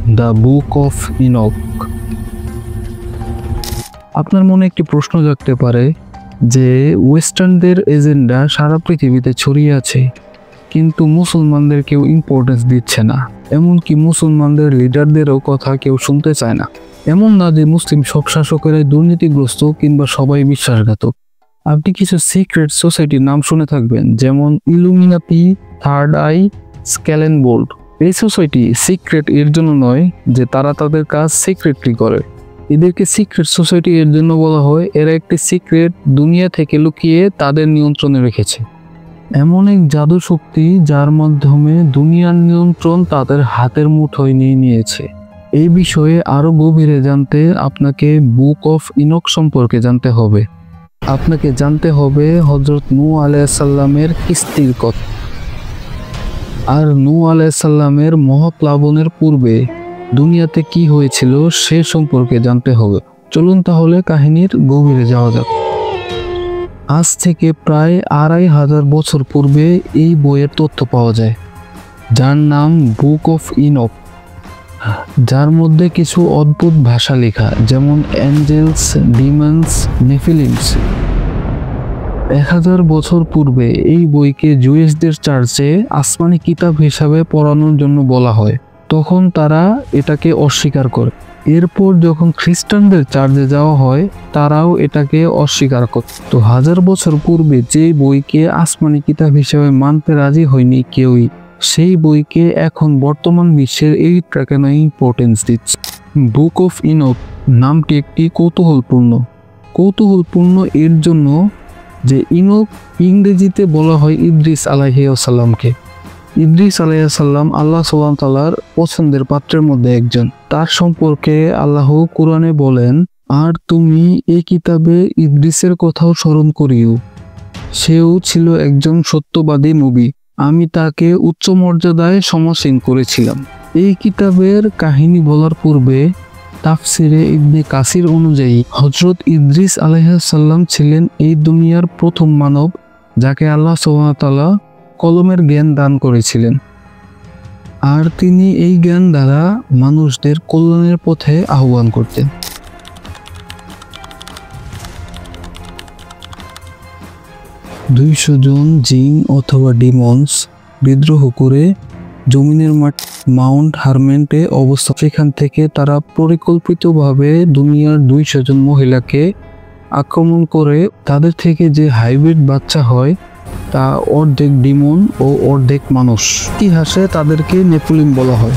The book of ink. আপনার মনে একটি প্রশ্ন জাগতে পারে যে ওয়েস্টার্নদের এজেন্ডা সারা পৃথিবীতে ছড়িয়ে আছে, কিন্তু মুসলমানদের কেউ ইম্পর্টেন্স দিচ্ছে না, এমনকি মুসলমানদের লিডারদেরও কথা কেউ শুনতে চায় না। এমন না যে মুসলিম সব শাসকেরাই দুর্নীতিগ্রস্ত কিংবা সবাই বিশ্বাসঘাতক। আপনি কিছু সিক্রেট সোসাইটির নাম শুনে থাকবেন, যেমন ইলুমিনাতি, থার্ড আই, স্ক্যালেনবোল্ড। এই সোসাইটি সিক্রেট এর জন্য নয় যে তারা তাদের কাজ সিক্রেটলি করে, এদেরকে সিক্রেট সোসাইটি এর জন্য বলা হয় এরা একটি সিক্রেট দুনিয়া থেকে লুকিয়ে তাদের নিয়ন্ত্রণে রেখেছে। এমন এক জাদু শক্তি যার মাধ্যমে দুনিয়ার নিয়ন্ত্রণ তাদের হাতের মুঠোয় নিয়ে নিয়েছে। এই বিষয়ে আরো গভীরে জানতে আপনাকে বুক অফ ইনক সম্পর্কে জানতে হবে। আপনাকে জানতে হবে হযরত নূহ আলাইহিস সালামের কিস্তির কথা, আর নূহ আলাইহিস সালামের মহাপ্লাবনের পূর্বে দুনিয়াতে কি হয়েছিল সে সম্পর্কে জানতে হবে। চলুন তাহলে কাহিনীর গভীরে যাওয়া যাক। আজ থেকে প্রায় 2500 বছর পূর্বে এই বইয়ের তথ্য পাওয়া যায়, যার নাম বুক অফ ইনক, যার মধ্যে কিছু অদ্ভুত ভাষা লেখা, যেমন অ্যাঞ্জেলস, ডিমন্স, নেফিলিমস। 1000 বছর পূর্বে এই বইকে জুয়েসদের চার্চে আসমানি কিতাব হিসাবে পড়ানোর জন্য বলা হয়, তখন তারা এটাকে অস্বীকার করে। এরপর যখন খ্রিস্টানদের চার্চে যাওয়া হয় তারাও এটাকে অস্বীকার করে। তো 1000 বছর পূর্বে যে বইকে আসমানি কিতাব হিসেবে মানতে রাজি হয়নি কেউই, সেই বইকে এখন বর্তমান বিশ্বের এই কেন ইম্পর্টেন্স দিচ্ছে। বুক অফ ইনক নামটি একটি কৌতূহলপূর্ণ এর জন্য যে ইনক ইংরেজিতে বলা হয় ইদ্রিস আলাইহিস সালামকে। ইদ্রিস আলাইহিস সালাম আল্লাহ সুবহানাহু ওয়া তাআলার পছন্দের পাত্রের মধ্যে একজন। তার সম্পর্কে আল্লাহ কুরআনে বলেন, আর তুমি এই কিতাবে ইদ্রিসের কথাও স্মরণ করিও, সেও ছিল একজন সত্যবাদী নবী, আমি তাকে উচ্চ মর্যাদায় সমাসীন করেছিলাম। এই কিতাবের কাহিনী বলার পূর্বে তাফসিরে ইবনে কাসির অনুযায়ী হযরত ইদ্রিস আলাইহিস সালাম ছিলেন এই দুনিয়ার প্রথম মানব যাকে আল্লাহ সুবহানাহু ওয়া তাআলা কলমের জ্ঞান দান করেছিলেন, আর তিনি এই জ্ঞান দ্বারা মানুষদের কল্যাণের পথে আহ্বান করতেন। দুইশো জন জিন অথবা ডিমন্স বিদ্রোহ করে জমিনের মাউন্ট হারমেন্টে অবস্থা। সেখান থেকে তারা পরিকল্পিতভাবে দুনিয়ার 200 জন মহিলাকে আক্রমণ করে তাদের থেকে যে হাইব্রিড বাচ্চা হয় তা অর্ধেক ডিমন ও অর্ধেক মানুষ। ইতিহাসে তাদেরকে নেফিলিম বলা হয়।